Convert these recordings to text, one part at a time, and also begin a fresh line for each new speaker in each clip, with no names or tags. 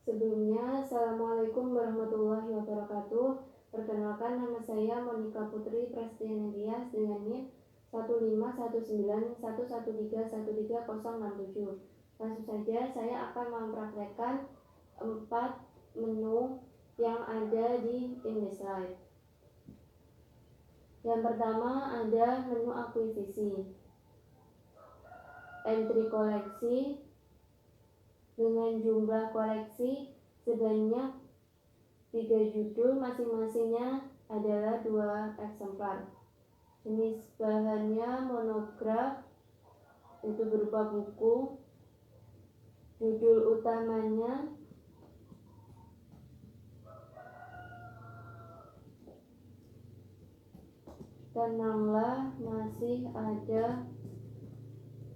Sebelumnya, Assalamualaikum warahmatullahi wabarakatuh. Perkenalkan, nama saya Monika Putri Prasetya Tias dengan NIM 1519113131067. Langsung saja, saya akan mempraktekkan 4 menu yang ada di InDesign. Yang pertama ada menu akuisisi, entry koleksi dengan jumlah koleksi sebanyak 3 judul, masing-masingnya adalah 2 eksemplar. Jenis bahannya monograf, itu berupa buku. Judul utamanya Tenanglah Masih Ada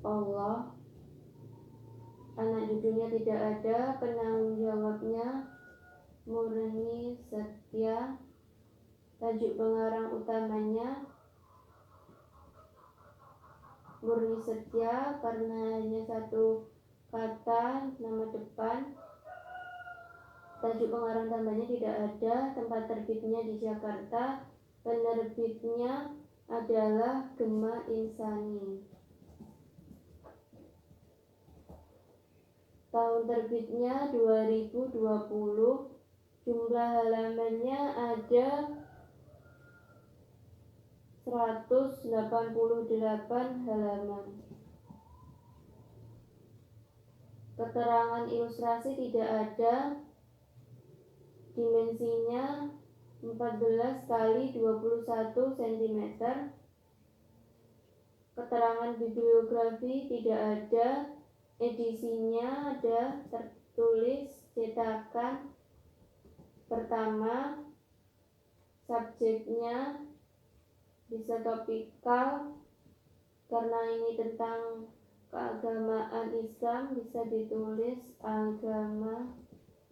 Allah. Anak judulnya tidak ada, penanggung jawabnya Murni Setia. Tajuk pengarang utamanya Murni Setia karena hanya satu kata nama depan. Tajuk pengarang tambahnya tidak ada. Tempat terbitnya di Jakarta. Penerbitnya adalah Gema Insani. Tahun terbitnya 2020. Jumlah halamannya ada 188 halaman. Keterangan ilustrasi tidak ada. Dimensinya 14 x 21 cm. Keterangan bibliografi tidak ada. Edisinya ada tertulis cetakan pertama. Subjeknya bisa topikal karena ini tentang keagamaan Islam, bisa ditulis agama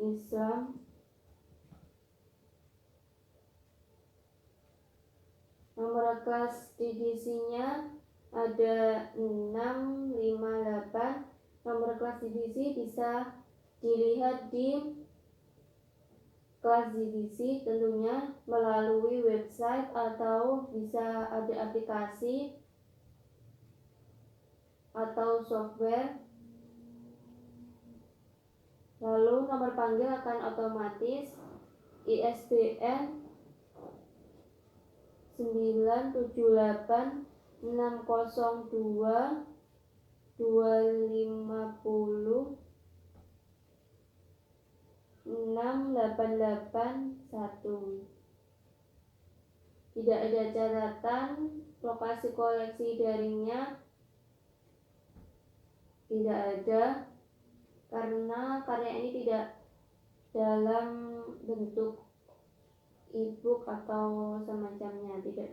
Islam. Nomor kelas divisinya ada 658. Nomor kelas divisi bisa dilihat di kelas divisi tentunya melalui website atau bisa ada aplikasi atau software. Lalu nomor panggil akan otomatis. ISBN 978-650-250-6881. Tidak ada catatan lokasi koleksi daringnya, tidak ada karena karya ini tidak dalam bentuk e-book atau semacamnya, tidak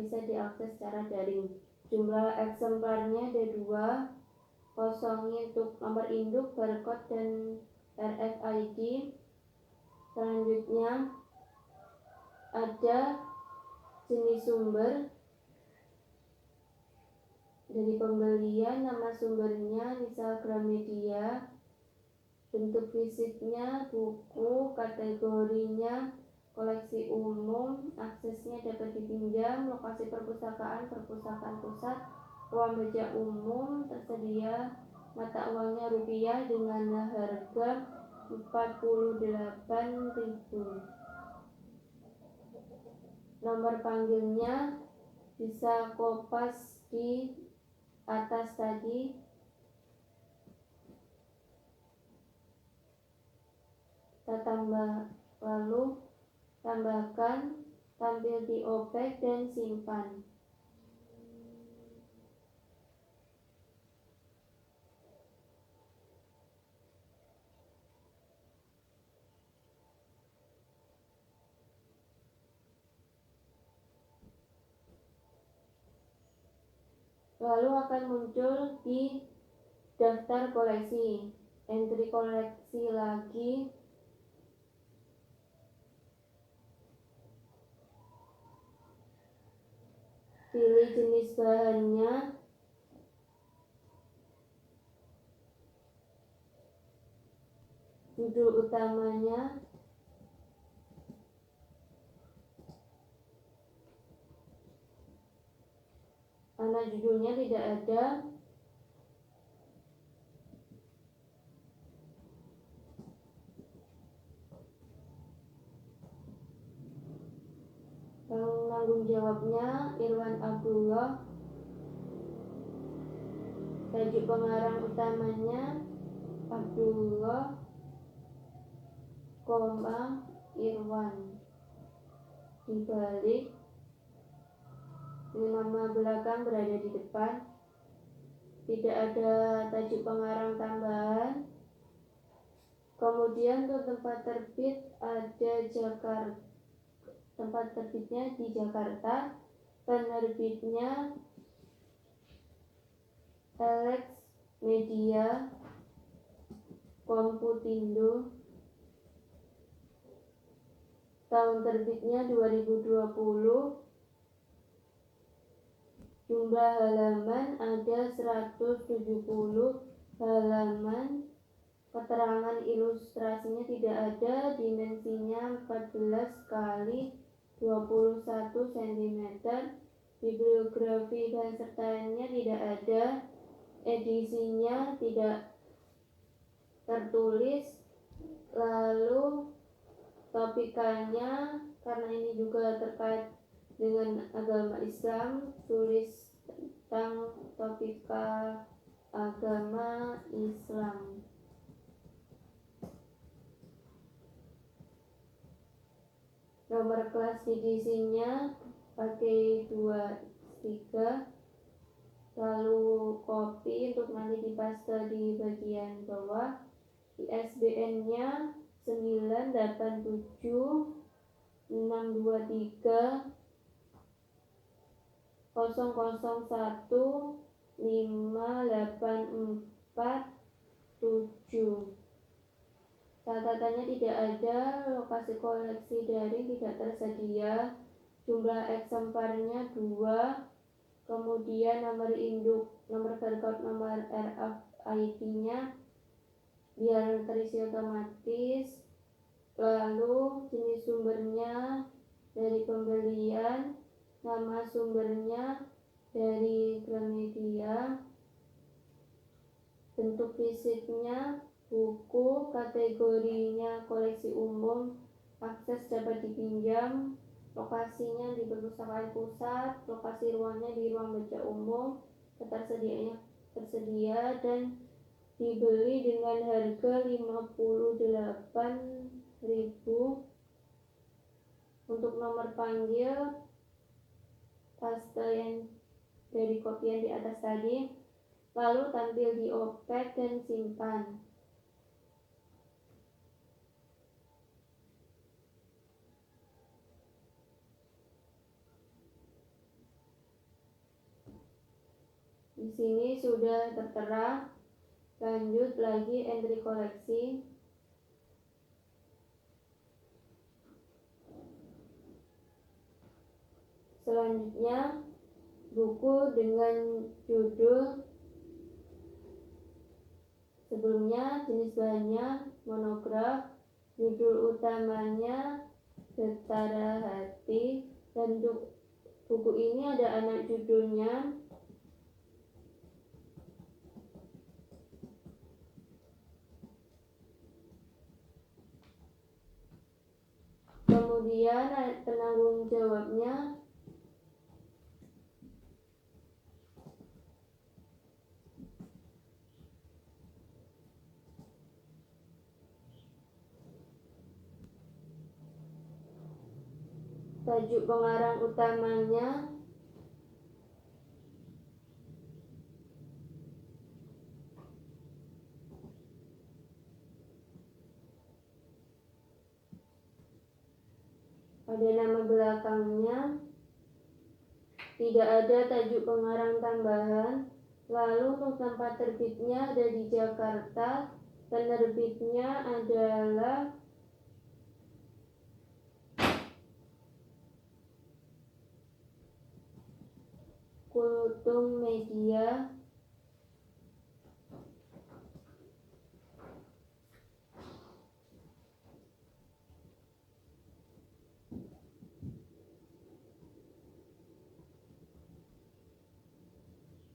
bisa diakses secara daring. Jumlah eksemplarnya ada 2, kosongnya untuk nomor induk, barcode dan RFID. Selanjutnya ada jenis sumber dari pembelian, nama sumbernya misal Gramedia, bentuk fisiknya buku, kategorinya koleksi umum, aksesnya dapat dipinjam, lokasi perpustakaan pusat, ruang baca umum, tersedia mata uangnya rupiah dengan harga 48.000. Nomor panggilnya bisa kopas di atas tadi. Kita tambahkan tampil di OPEC dan simpan. Lalu akan muncul di daftar koleksi, entry koleksi lagi. Pilih jenis bahannya. judul utamanya, karena judulnya tidak ada. Penanggung jawabnya Irwan Abdullah. Tajuk pengarang utamanya Abdullah, Irwan. Dibalik nama belakang berada di depan. Tidak ada tajuk pengarang tambahan. Kemudian untuk tempat terbit ada Jakarta. Tempat terbitnya di Jakarta. Penerbitnya Alex Media Komputindo. Tahun terbitnya 2020. Jumlah halaman ada 170 halaman. Keterangan ilustrasinya tidak ada. Dimensinya 14 kali 21 cm. Bibliografi dan sertanya tidak ada. Edisinya tidak tertulis. Lalu topikanya, karena ini juga terkait dengan agama Islam, tulis tentang topika agama Islam. Nomor kelas edisinya pakai 23. Lalu copy untuk nanti dipaste di bagian bawah. ISBN-nya 987 623 001 5847. Catatannya tidak ada. Lokasi koleksi daring tidak tersedia. Jumlah eksemplarnya 2. Kemudian nomor induk, nomor barcode, nomor RFID-nya biar terisi otomatis. Lalu jenis sumbernya dari pembelian, nama sumbernya dari Gramedia, bentuk fisiknya buku, kategorinya koleksi umum, akses dapat dipinjam, lokasinya di perpustakaan pusat, lokasi ruangnya di ruang baca umum, ketersediaannya tersedia dan dibeli dengan harga 58.000. Untuk nomor panggil paste yang dari kopian di atas tadi, lalu tampil di opek dan simpan. Di sini sudah tertera. Lanjut lagi entry koleksi. Selanjutnya buku dengan judul, sebelumnya jenis bahannya monograf, judul utamanya Betara Hati, dan untuk buku ini ada anak judulnya. Kemudian penanggung jawabnya tajuk pengarang utamanya ada nama belakangnya, tidak ada tajuk pengarang tambahan. Lalu untuk tempat terbitnya ada di Jakarta. Penerbitnya adalah Kultum Media.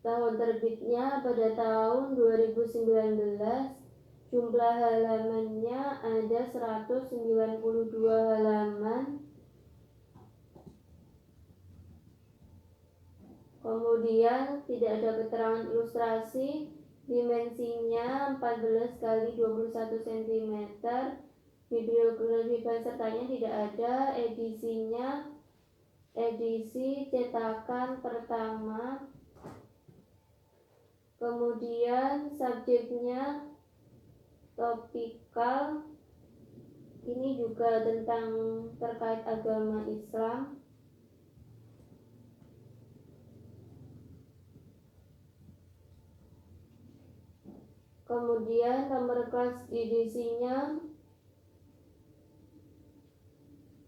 Tahun terbitnya pada tahun 2019. Jumlah halamannya ada 192 halaman. Kemudian tidak ada keterangan ilustrasi. Dimensinya 14 kali 21 cm. Bibliografi pesertanya tidak ada. Edisinya edisi cetakan pertama. Kemudian subjeknya topikal, ini juga tentang terkait agama Islam. Kemudian nomor kelas edisinya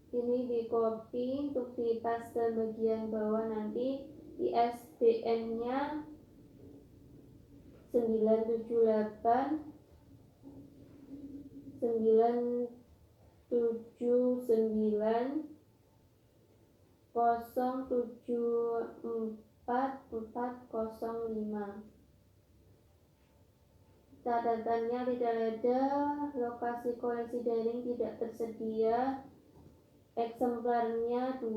ini di copy untuk dipaste bagian bawah nanti. ISBN-nya 978 979 074405. Catatannya tidak ada. Lokasi koleksi daring tidak tersedia. Eksemplarnya 2.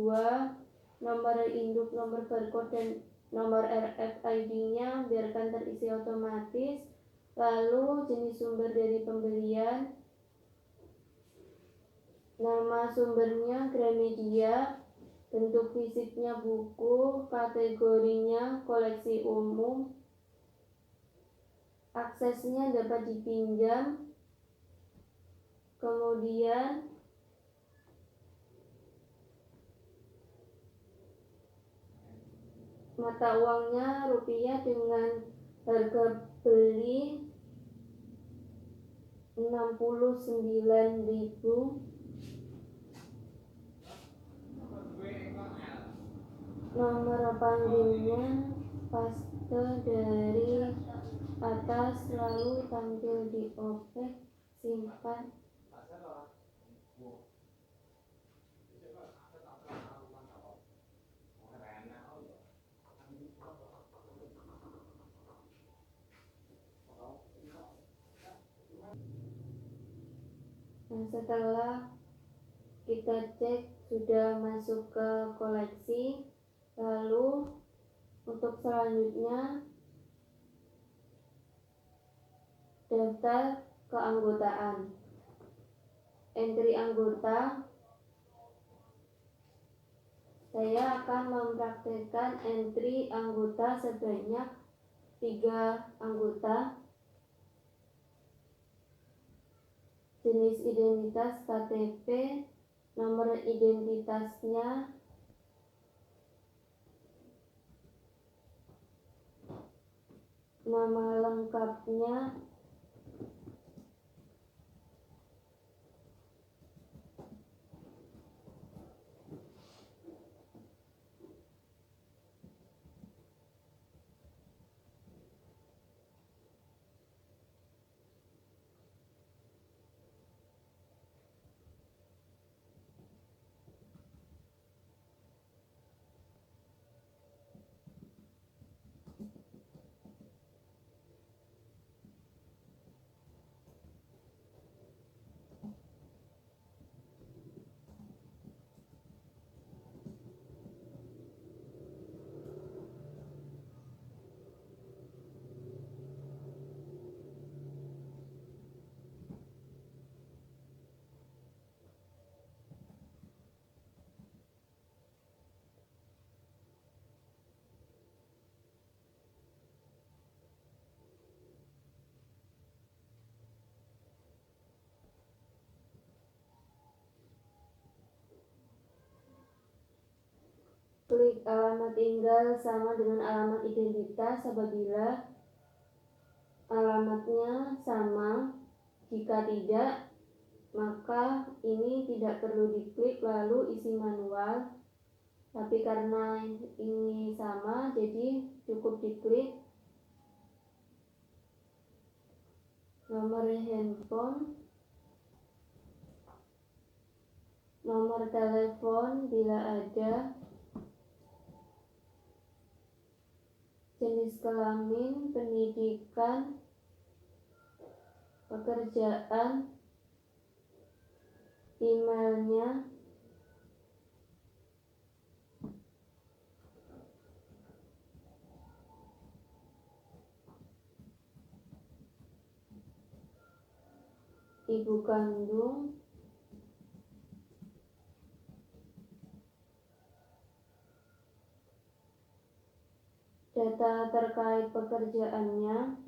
Nomor induk, nomor barcode, dan nomor RFID-nya biarkan terisi otomatis. Lalu jenis sumber dari pembelian. Nama sumbernya Gramedia. Bentuk fisiknya buku. Kategorinya koleksi umum. Aksesnya dapat dipinjam. Kemudian mata uangnya rupiah dengan harga beli 69.000. Nomor panggilnya paste dari atas lalu tampil di OPEK. Simpan. Nah, setelah kita cek sudah masuk ke koleksi, lalu untuk selanjutnya daftar keanggotaan. Entry anggota, saya akan mempraktekkan entry anggota sebanyak 3 anggota. Jenis identitas KTP, nomor identitasnya, nama lengkapnya, klik alamat tinggal sama dengan alamat identitas apabila alamatnya sama. Jika tidak, maka ini tidak perlu diklik lalu isi manual. Tapi karena ini sama, jadi cukup diklik. Nomor handphone, nomor telepon bila ada, jenis kelamin, pendidikan, pekerjaan, emailnya, ibu kandung, data terkait pekerjaannya,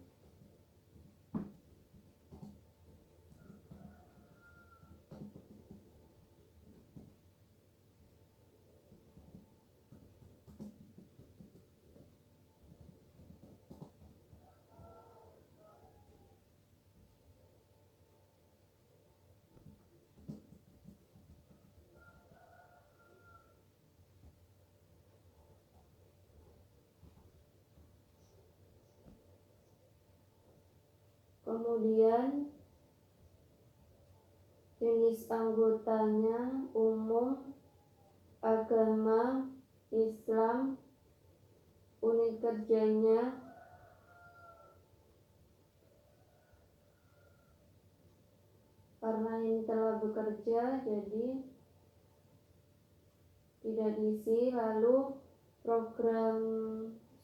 kemudian jenis anggotanya umum, agama, Islam, unit kerjanya, karena ini telah bekerja jadi tidak diisi. Lalu program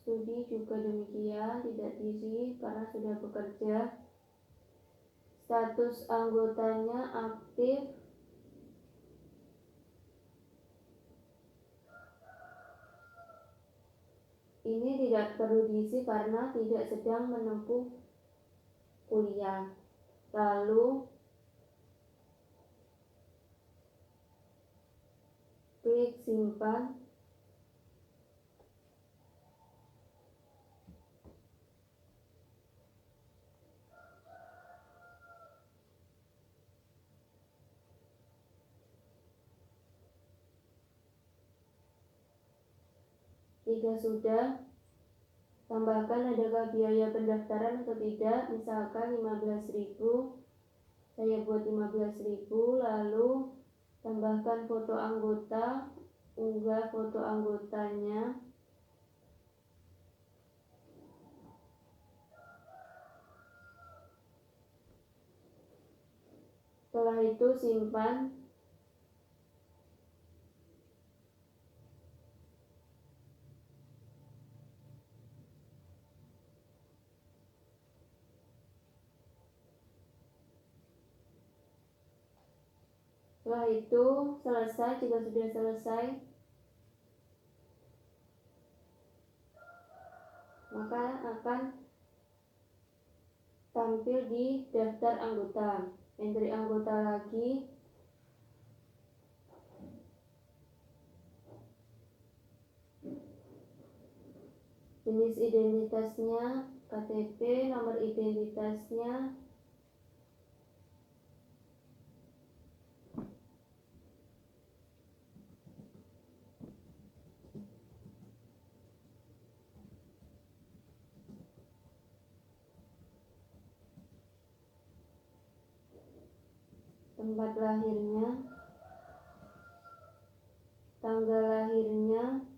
studi juga demikian, tidak diisi karena sudah bekerja. Status anggotanya aktif, ini tidak perlu diisi karena tidak sedang menempuh kuliah. Lalu klik simpan. Jika sudah, tambahkan adakah biaya pendaftaran atau tidak, misalkan 15.000, saya buat 15.000, lalu tambahkan foto anggota, unggah foto anggotanya, setelah itu simpan. Setelah itu selesai. Jika sudah selesai, maka akan tampil di daftar anggota. Entry anggota lagi, jenis identitasnya KTP, nomor identitasnya, tempat lahirnya, tanggal lahirnya,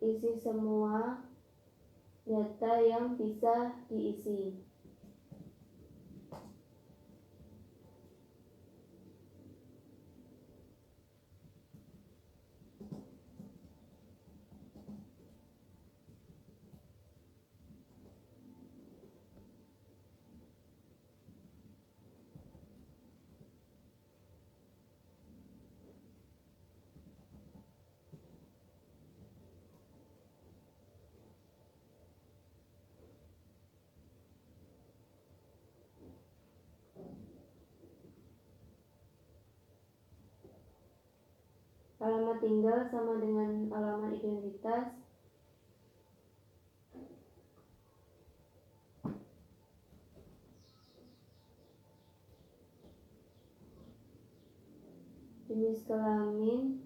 isi semua data yang bisa diisi. Alamat tinggal sama dengan alamat identitas. Jenis kelamin,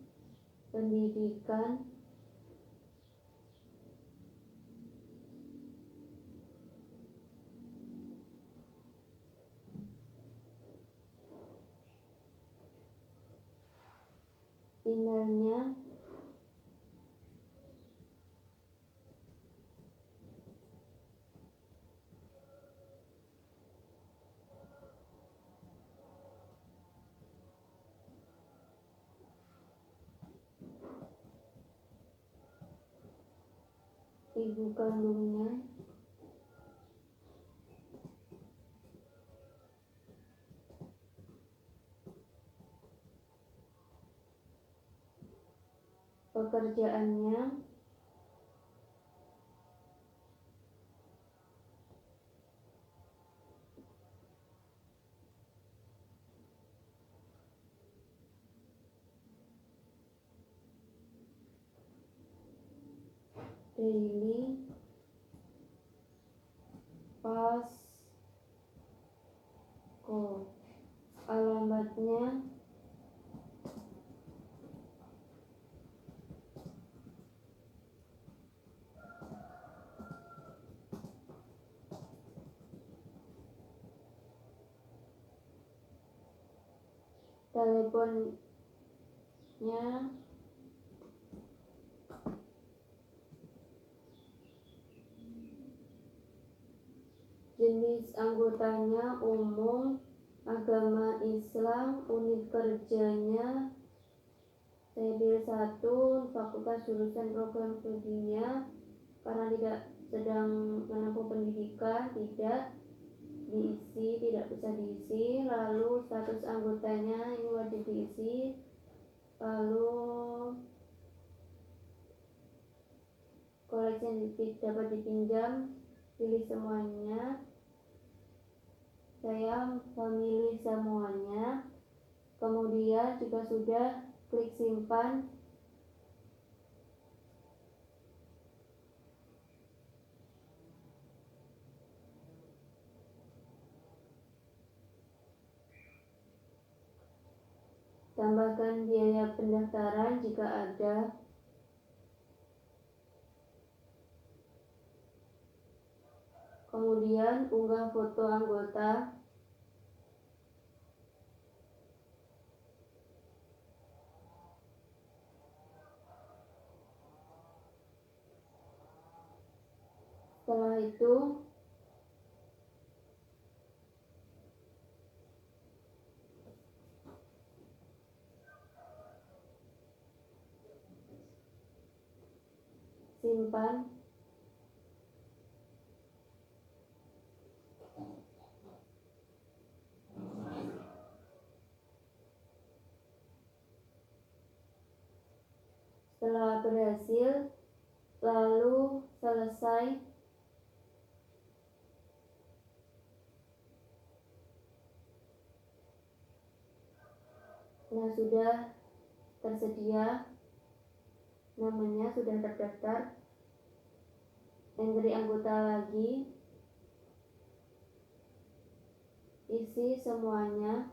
pendidikan, emailnya, ibu kandungnya, pekerjaannya, daily, Pasko, alamatnya teleponnya, jenis anggotanya umum, agama Islam, unit kerjanya Sipil 1, fakultas jurusan program studinya, karena tidak sedang menempuh pendidikan, tidak diisi, tidak bisa diisi. Lalu status anggotanya ini wajib diisi. Lalu koleksi yang dapat dipinjam, pilih semuanya. Saya memilih semuanya. Kemudian jika sudah, klik simpan. Tambahkan biaya pendaftaran jika ada. Kemudian unggah foto anggota. Setelah itu simpan. Setelah berhasil, lalu selesai. Nah, sudah tersedia, namanya sudah terdaftar. Entry anggota lagi, isi semuanya.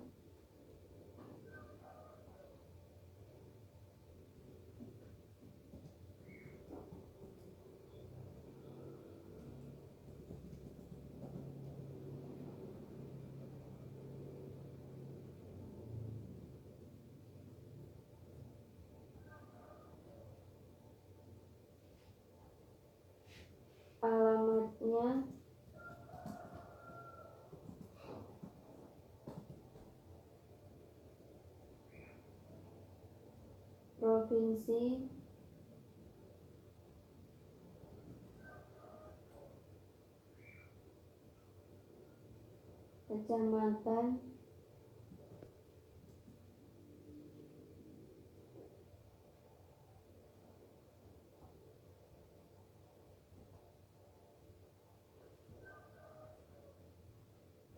Alamatnya provinsi, kecamatan,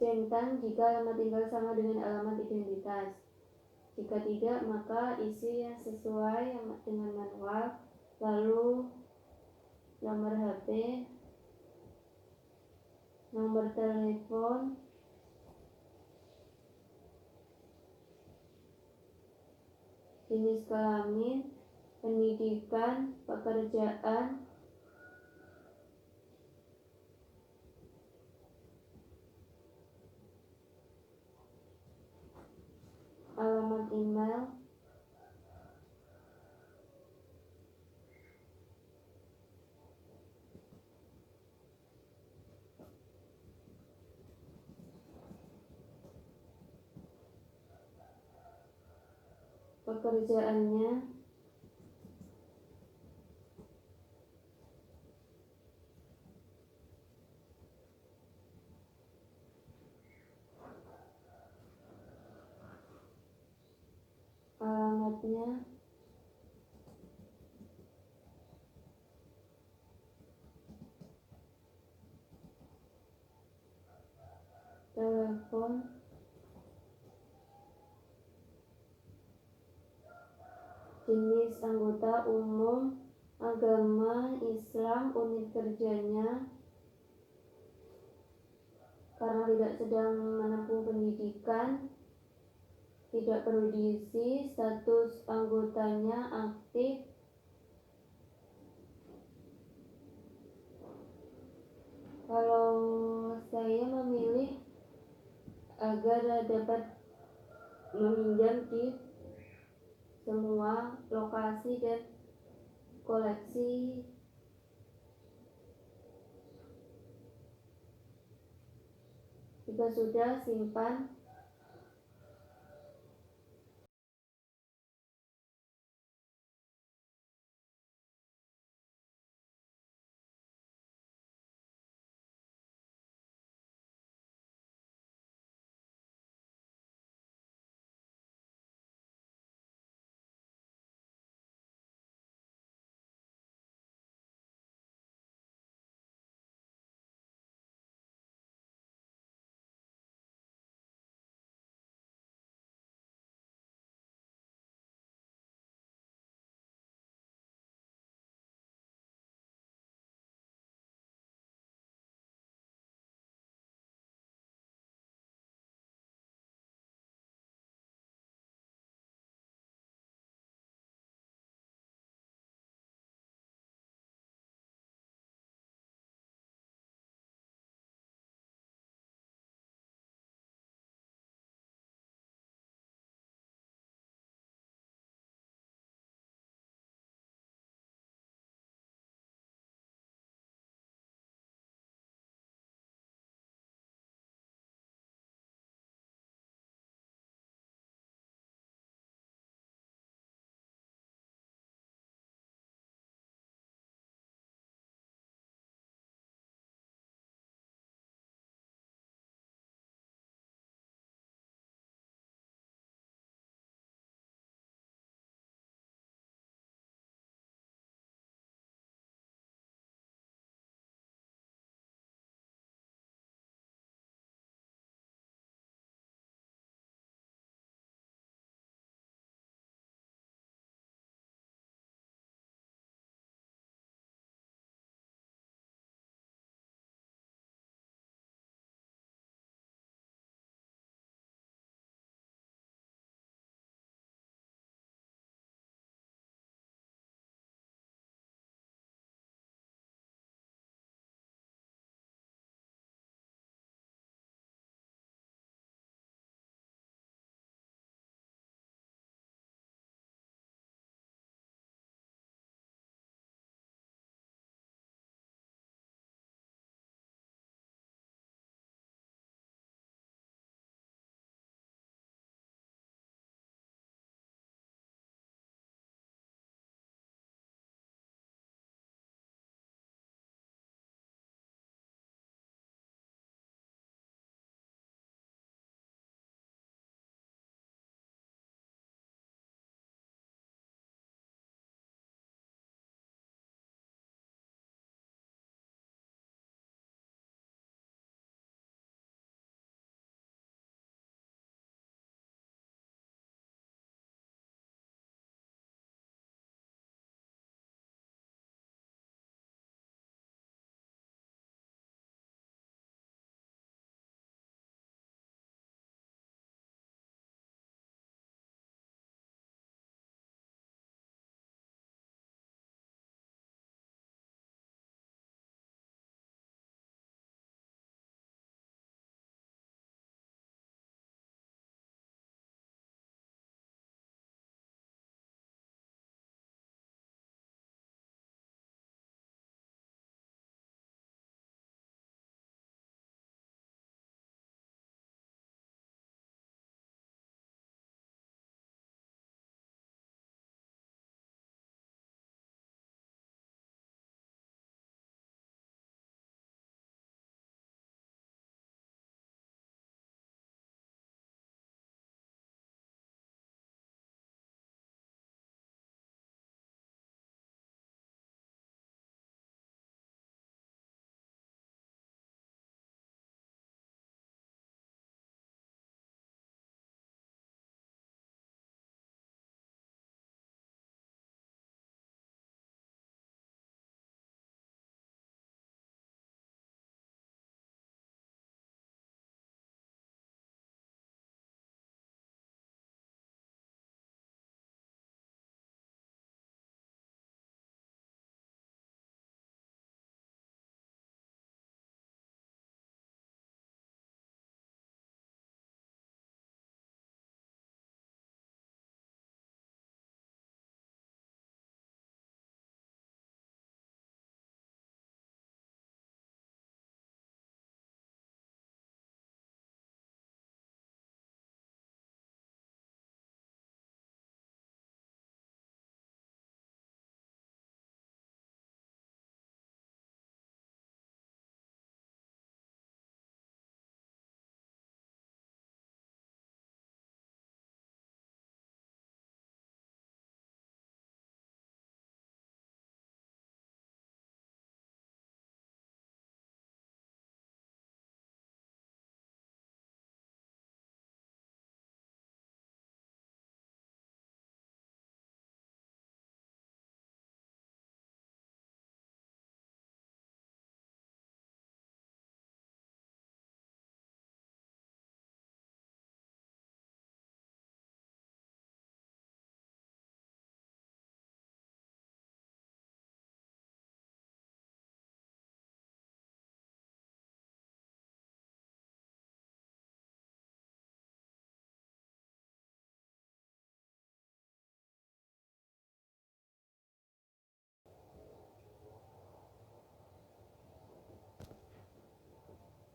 centang jika alamat tinggal sama dengan alamat identitas. Jika tidak, maka isi yang sesuai dengan manual. Lalu nomor HP, nomor telepon, jenis kelamin, pendidikan, pekerjaan, alamat email, pekerjaannya, alamatnya, telepon, jenis anggota umum, agama Islam, unit kerjanya, karena tidak sedang menempuh pendidikan, tidak perlu diisi, status anggotanya aktif. Kalau saya memilih agar dapat meminjam di semua lokasi dan koleksi, jika sudah simpan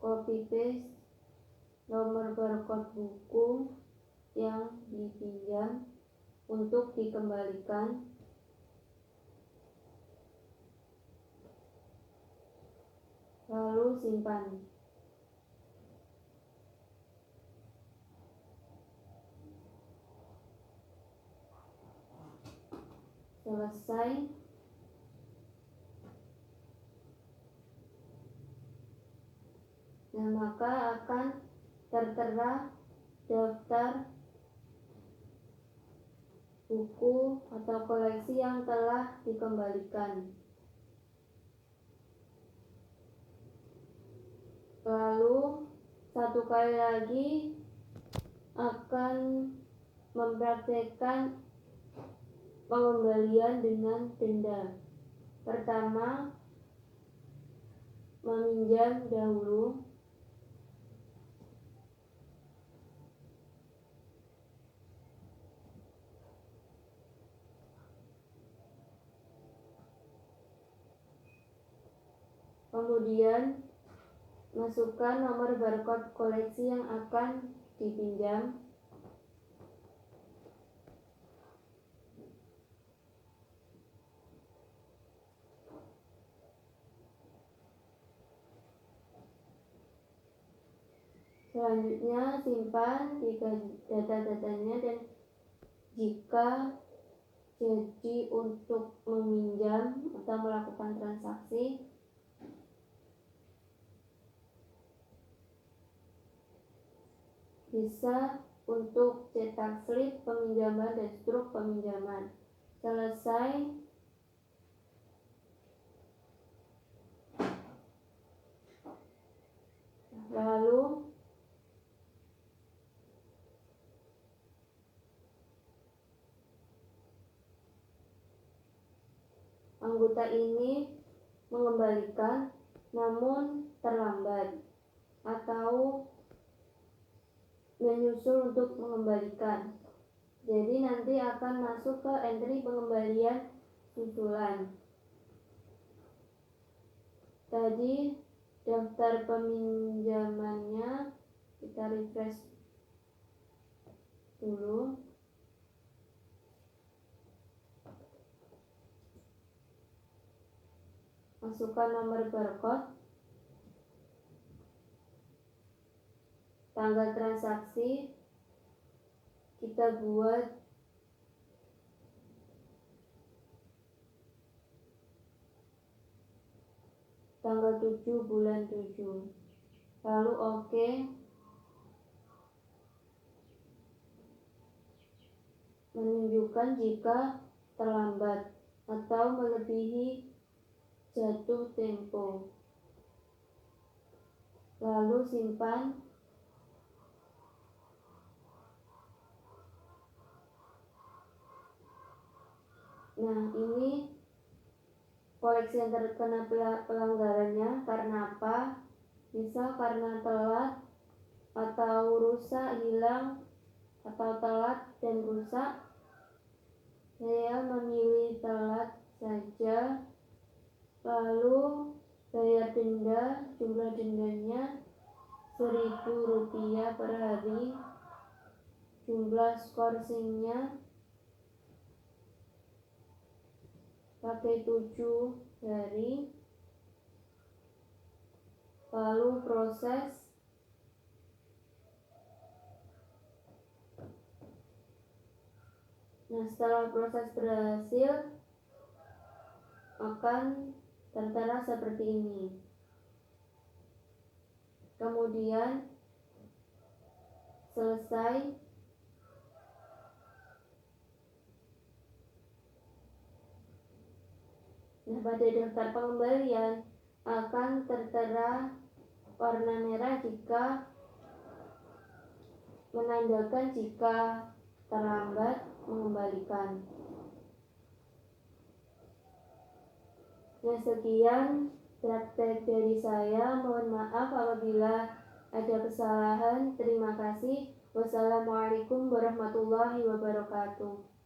copy paste nomor barcode buku yang dipinjam untuk dikembalikan. Lalu simpan. Selesai. Nah, maka akan tertera daftar buku atau koleksi yang telah dikembalikan. Lalu satu kali lagi akan mempraktekkan pengembalian dengan denda. Pertama, meminjam dahulu. Kemudian masukkan nomor barcode koleksi yang akan dipinjam. Selanjutnya simpan data-datanya, dan jika jadi untuk meminjam atau melakukan transaksi, bisa untuk cetak slip peminjaman dan struk peminjaman. Selesai. Lalu anggota ini mengembalikan namun terlambat atau menyusul untuk mengembalikan. Jadi nanti akan masuk ke entry pengembalian susulan. Tadi daftar peminjamannya kita refresh dulu. Masukkan nomor barcode, tanggal transaksi kita buat tanggal 7 bulan 7. Lalu oke. Menunjukkan jika terlambat atau melebihi jatuh tempo. Lalu simpan. Nah, ini koleksi yang terkena pelanggarannya karena apa? Misal karena telat atau rusak, hilang, atau telat dan rusak. Saya memilih telat saja. Lalu bayar denda, jumlah dendanya Rp1.000 per hari. Jumlah scoring-nya pakai 7 hari. Lalu proses. Nah, setelah proses berhasil akan tertera seperti ini. Kemudian selesai. Nah, pada daftar pengembalian akan tertera warna merah jika menandakan jika terlambat mengembalikan. Nah, sekian praktek dari saya. Mohon maaf apabila ada kesalahan. Terima kasih. Wassalamualaikum warahmatullahi wabarakatuh.